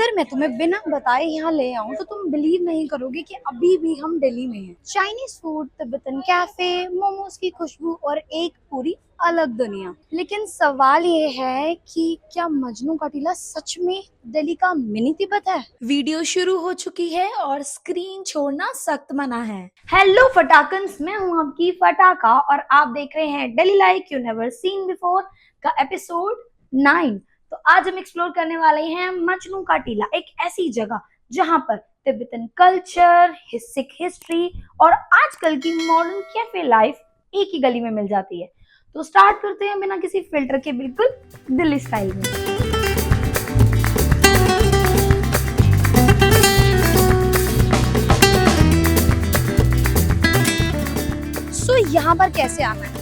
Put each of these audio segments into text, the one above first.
अगर मैं तुम्हें बिना बताए यहाँ ले आऊँ तो तुम बिलीव नहीं करोगे कि अभी भी हम दिल्ली में हैं। Chinese food, Tibetan cafe, momos की खुशबू और एक पूरी अलग दुनिया। लेकिन सवाल ये है कि क्या मजनू का टीला सच में दिल्ली का मिनी तिब्बत है? वीडियो शुरू हो चुकी है और स्क्रीन छोड़ना सख्त मना है। हेलो फटाकन्स, मैं हूँ आपकी फटाका और आप देख रहे हैं Delhi like you never seen before का एपिसोड 9। तो आज हम एक्सप्लोर करने वाले हैं मजनू का टीला, एक ऐसी जगह जहां पर तिब्बतन कल्चर, सिख हिस्ट्री और आजकल की मॉडर्न कैफे लाइफ एक ही गली में मिल जाती है। तो स्टार्ट करते हैं बिना किसी फिल्टर के, बिल्कुल दिल्ली स्टाइल में। यहाँ पर कैसे आना है?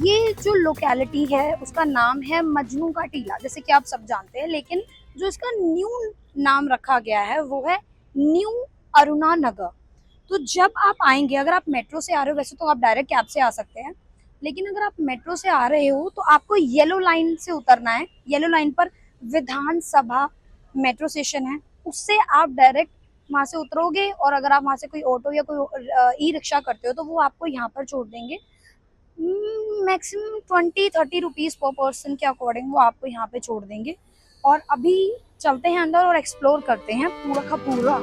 ये जो लोकेलिटी है उसका नाम है मजनू का टीला, जैसे कि आप सब जानते हैं, लेकिन जो इसका न्यू नाम रखा गया है वो है न्यू अरुणा नगर। तो जब आप आएंगे, अगर आप मेट्रो से आ रहे हो, वैसे तो आप डायरेक्ट कैब से आ सकते हैं, लेकिन अगर आप मेट्रो से आ रहे हो तो आपको येलो लाइन से उतरना है। येलो लाइन पर विधानसभा मेट्रो स्टेशन है, उससे आप डायरेक्ट वहां से उतरोगे और अगर आप वहां से कोई ऑटो या कोई ई रिक्शा करते हो तो वो आपको यहाँ पर छोड़ देंगे। मैक्सिमम 20-30 रुपीज पर पर्सन के अकॉर्डिंग वो आपको यहाँ पे छोड़ देंगे। और अभी चलते हैं अंदर और एक्सप्लोर करते हैं पूरा का पूरा।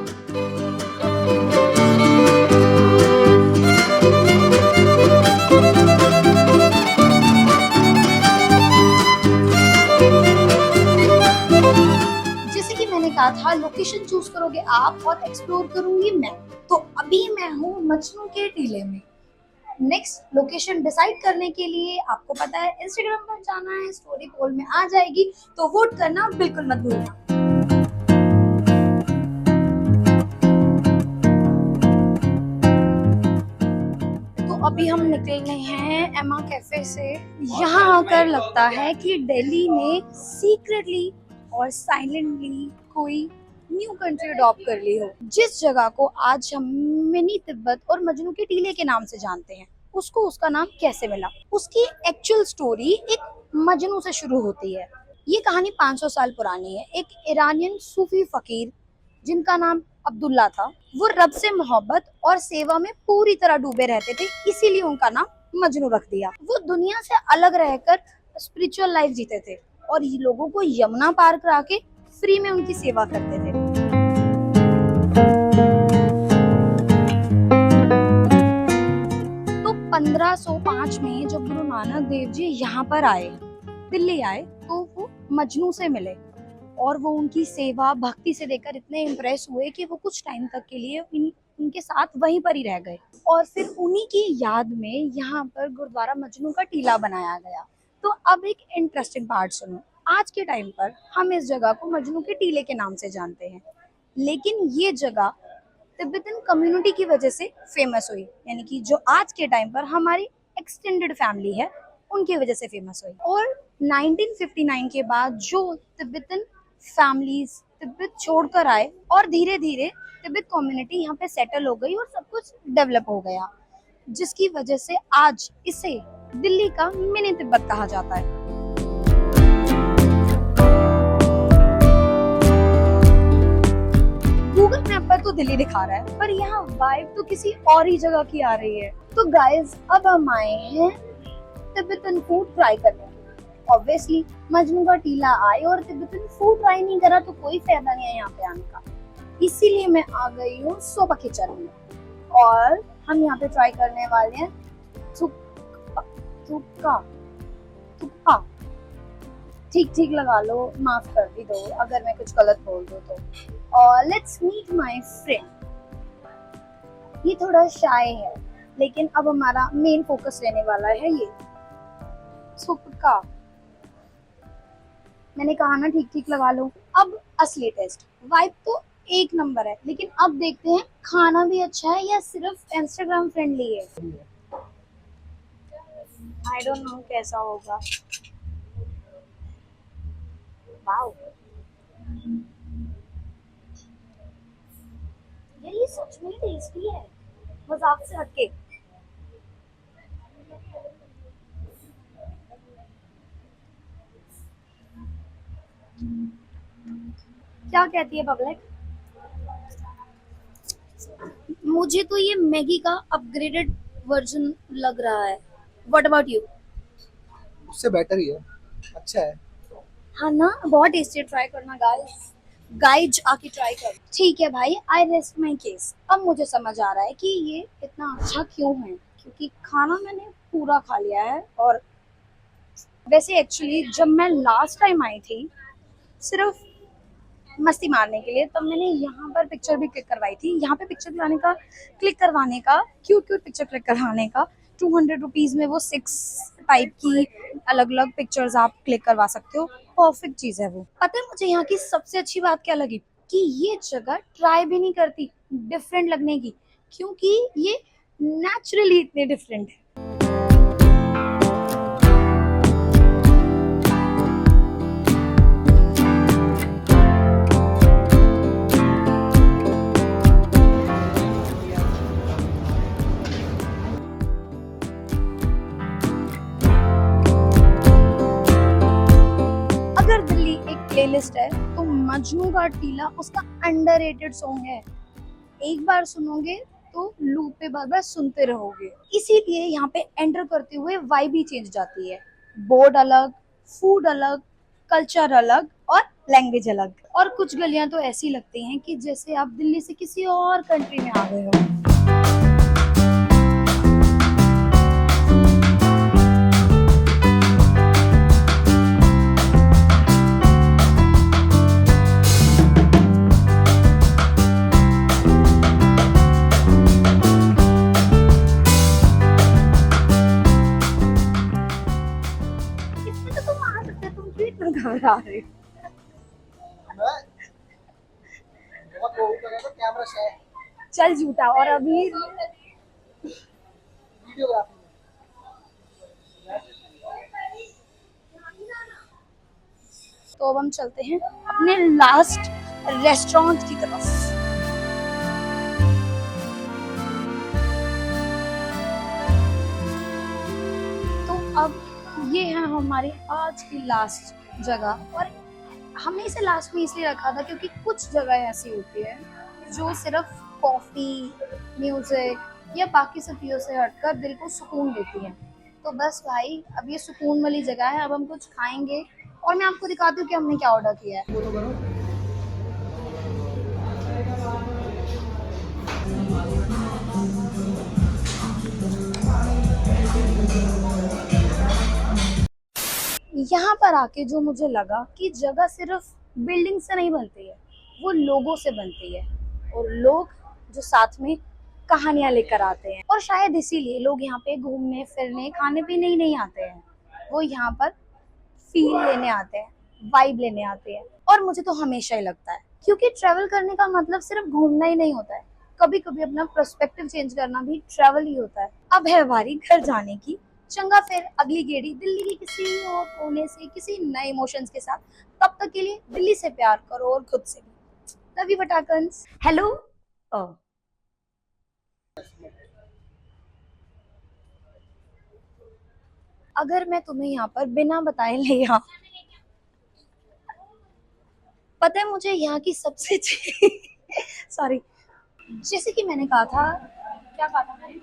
जैसे कि मैंने कहा था, लोकेशन चूज करोगे आप और एक्सप्लोर करूंगी मैं। तो अभी मैं हूँ मजनू के टीले में। नेक्स्ट लोकेशन डिसाइड करने के लिए आपको पता है इंस्टाग्राम पर जाना है, स्टोरी पोल में आ जाएगी, तो वोट करना बिल्कुल मत भूलना। तो अभी हम निकले हैं एमा कैफे से। यहाँ आकर लगता है कि दिल्ली ने सीक्रेटली और साइलेंटली कोई न्यू कंट्री अडॉप्ट कर ली हो। जिस जगह को आज हम मिनी तिब्बत और मजनू के टीले के नाम से जानते हैं, उसको उसका नाम कैसे मिला? उसकी एक्चुअल स्टोरी एक मजनू से शुरू होती है। ये कहानी 500 साल पुरानी है। एक ईरानियन सूफी फकीर जिनका नाम अब्दुल्ला था, वो रब से मोहब्बत और सेवा में पूरी तरह डूबे रहते थे, इसीलिए उनका नाम मजनू रख दिया। वो दुनिया से अलग रहकर स्पिरिचुअल लाइफ जीते थे और ये लोगों को यमुना पार करा के फ्री में उनकी सेवा करते थे। तो 1505 में जब गुरु नानक देव जी यहाँ पर आए, दिल्ली आए, तो वो मजनू से मिले और वो उनकी सेवा भक्ति से देखकर इतने इम्प्रेस हुए कि वो कुछ टाइम तक के लिए उनके साथ वहीं पर ही रह गए। और फिर उन्हीं की याद में यहाँ पर गुरुद्वारा मजनू का टीला बनाया गया। तो अब एक इंटरेस्टिंग पार्ट सुनो। आज के टाइम पर हम इस जगह को मजनू के टीले के नाम से जानते हैं, लेकिन ये जगह तिब्बतन कम्युनिटी की वजह से फेमस हुई, यानी कि जो आज के टाइम पर हमारी एक्सटेंडेड फैमिली है उनकी वजह से फेमस हुई। और 1959 के बाद जो तिब्बतन फैमिलीज तिब्बत छोड़कर आए और धीरे धीरे तिब्बत कम्युनिटी यहाँ पे सेटल हो गई और सब कुछ डेवलप हो गया, जिसकी वजह से आज इसे दिल्ली का मिनी तिब्बत कहा जाता है। गूगल मैप पर तो दिल्ली दिखा रहा है, पर यहाँ वाइब तो किसी और ही जगह की आ रही है। तो गाइस, अब हम आए हैं तिब्बतन फूड ट्राई करने। ऑब्वियसली मजनू का टीला आए और तिब्बतन फूड ट्राई नहीं करा तो कोई फायदा नहीं है यहाँ पे आने का। इसीलिए मैं आ गई हूँ सोबा किचन में और हम यहाँ पे ट्राई करने वाले हैं थुक्पा। ठीक लगा लो, माफ कर भी दो अगर मैं कुछ गलत बोल दूँ तो। और लेट्स मीट माय फ्रेंड। ये थोड़ा शाय है, लेकिन अब हमारा मेन फोकस रहने वाला है ये थुक्पा। मैंने कहा ना ठीक लगा लो। अब असली टेस्ट। वाइब तो एक नंबर है, लेकिन अब देखते हैं खाना भी अच्छा है या सिर्फ इंस्टाग्राम फ्रेंडली है। आई डोंट नो कैसा होगा। वाओ, ये सच में टेस्टी है, मजाक से हटके। क्या कहती है पब्लिक? मुझे तो ये मैगी का अपग्रेडेड वर्जन लग रहा है। What about you? उससे बेटर ही है, अच्छा है। हाँ ना, बहुत टेस्टी, ट्राई करना गाइस। गाइज आके ट्राई कर। ठीक है भाई, आई रेस्ट माई केस। अब मुझे समझ आ रहा है कि ये इतना अच्छा क्यों है, क्योंकि खाना मैंने पूरा खा लिया है। और वैसे एक्चुअली जब मैं लास्ट टाइम आई थी सिर्फ मस्ती मारने के लिए, तब मैंने यहाँ पर पिक्चर भी क्लिक करवाई थी। यहाँ पे पिक्चर क्लिक करवाने का, क्यूट क्यूट पिक्चर क्लिक करवाने का 200 रुपीज में वो 6 टाइप की अलग अलग पिक्चर्स आप क्लिक करवा सकते हो। परफेक्ट चीज है वो। पता है मुझे यहाँ की सबसे अच्छी बात क्या लगी? कि ये जगह ट्राई भी नहीं करती डिफरेंट लगने की, क्योंकि ये नेचुरली इतने डिफरेंट है। अगर दिल्ली एक प्लेलिस्ट है तो मजनू का टीला उसका अंडररेटेड सॉन्ग है। एक बार सुनोगे तो लूप पे बार बार सुनते रहोगे। इसीलिए यहाँ पे एंटर करते हुए वाइब ही चेंज जाती है। बोर्ड अलग, फूड अलग, कल्चर अलग और लैंग्वेज अलग। और कुछ गलियां तो ऐसी लगती हैं कि जैसे आप दिल्ली से किसी और कंट्री में आ गए हो। इसमें तो तुम आ सकते हो, तुम क्यों इतना घबरा रहे हो? मैं बहुत वो करेगा तो कैमरा से चल झूठा। और अभी वीडियोग्राफी में। तो अब हम चलते हैं अपने लास्ट रेस्टोरेंट की तरफ। तो अब ये है हमारी आज की लास्ट जगह। और हमने इसे लास्ट में इसलिए रखा था क्योंकि कुछ जगह ऐसी होती है जो सिर्फ कॉफी, म्यूजिक या बाकी सब चीजों से हटकर दिल को सुकून देती है। तो बस भाई, अब ये सुकून वाली जगह है। अब हम कुछ खाएंगे और मैं आपको दिखाती हूँ कि हमने क्या ऑर्डर किया है। फोटो करो। यहाँ पर आके जो मुझे लगा कि जगह सिर्फ बिल्डिंग से नहीं बनती है, वो लोगों से बनती है। और लोग जो साथ में कहानियां लेकर आते हैं। और शायद इसीलिए लोग यहाँ पे घूमने फिरने खाने पीने ही नहीं आते हैं, वो यहाँ पर फील लेने आते हैं, वाइब लेने आते हैं। और मुझे तो हमेशा ही लगता है, क्योंकि ट्रैवल करने का मतलब सिर्फ घूमना ही नहीं होता है, कभी कभी अपना पर्सपेक्टिव चेंज करना भी ट्रैवल ही होता है। अब है बारी घर जाने की। चंगा फिर अगली गेड़ी दिल्ली के किसी और कोने से किसी नए इमोशंस के साथ। तब तक के लिए दिल्ली से प्यार करो और खुद से भी। लव यू फटाकन्स। हेलो। अगर मैं तुम्हें यहाँ पर बिना बताए ले यहाँ, पता है मुझे यहाँ की सबसे सॉरी, जैसे कि मैंने कहा था, क्या कहा था मैंने?